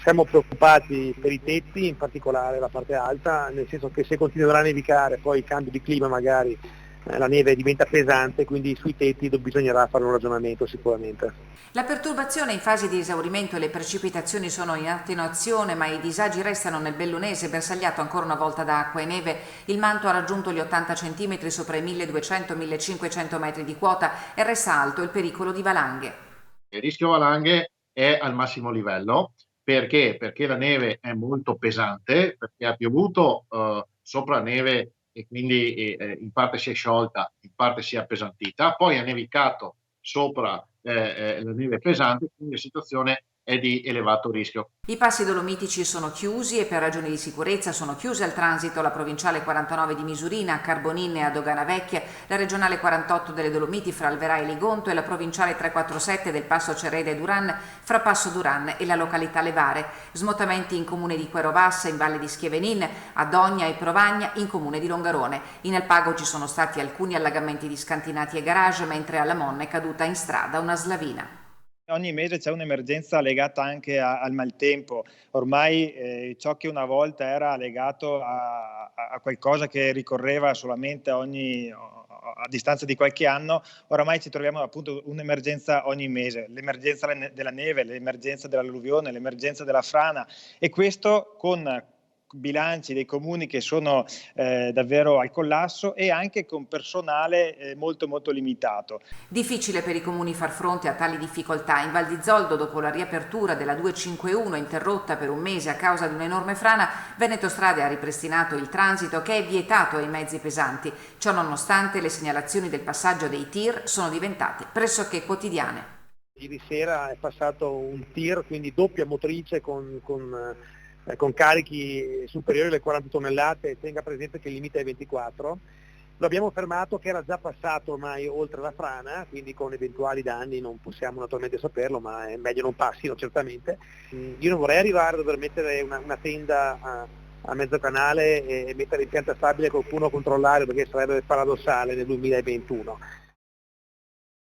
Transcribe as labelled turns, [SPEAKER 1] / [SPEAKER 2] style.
[SPEAKER 1] Siamo preoccupati per i tetti, in particolare la parte alta, nel senso che se continuerà a nevicare poi il cambio di clima magari la neve diventa pesante, quindi sui tetti bisognerà fare un ragionamento sicuramente.
[SPEAKER 2] La perturbazione è in fase di esaurimento e le precipitazioni sono in attenuazione, ma i disagi restano nel Bellunese, bersagliato ancora una volta da acqua e neve. Il manto ha raggiunto gli 80 cm sopra i 1200-1500 metri di quota e resta alto il pericolo di valanghe.
[SPEAKER 3] Il rischio valanghe è al massimo livello. Perché? Perché la neve è molto pesante, perché ha piovuto sopra neve e quindi in parte si è sciolta, in parte si è appesantita, poi ha nevicato sopra la neve pesante, quindi la situazione è di elevato rischio.
[SPEAKER 2] I passi dolomitici sono chiusi e per ragioni di sicurezza sono chiuse al transito la provinciale 49 di Misurina a Carbonin e a Dogana Vecchia, la regionale 48 delle Dolomiti fra Alverà e Ligonto e la provinciale 347 del Passo Cerede e Duran fra Passo Duran e la località Levare. Smotamenti in comune di Querovassa in Valle di Schievenin, a Dogna e Provagna in comune di Longarone. In Alpago ci sono stati alcuni allagamenti di scantinati e garage, mentre alla Monna è caduta in strada una slavina.
[SPEAKER 4] Ogni mese c'è un'emergenza legata anche al maltempo. Ormai ciò che una volta era legato a qualcosa che ricorreva solamente a distanza di qualche anno, oramai ci troviamo appunto un'emergenza ogni mese, l'emergenza della neve, l'emergenza dell'alluvione, l'emergenza della frana, e questo con bilanci dei comuni che sono davvero al collasso e anche con personale molto molto limitato.
[SPEAKER 2] Difficile per i comuni far fronte a tali difficoltà. In Val di Zoldo, dopo la riapertura della 251 interrotta per un mese a causa di un'enorme frana, Veneto Strade ha ripristinato il transito che è vietato ai mezzi pesanti. Ciò nonostante le segnalazioni del passaggio dei tir sono diventate pressoché quotidiane.
[SPEAKER 1] Ieri sera è passato un tir, quindi doppia motrice con carichi superiori alle 40 tonnellate, tenga presente che il limite è 24. Lo abbiamo fermato che era già passato ormai oltre la frana, quindi con eventuali danni non possiamo naturalmente saperlo, ma è meglio non passino certamente. Io non vorrei arrivare a dover mettere una tenda a mezzo canale e mettere in pianta stabile qualcuno a controllare, perché sarebbe paradossale nel 2021.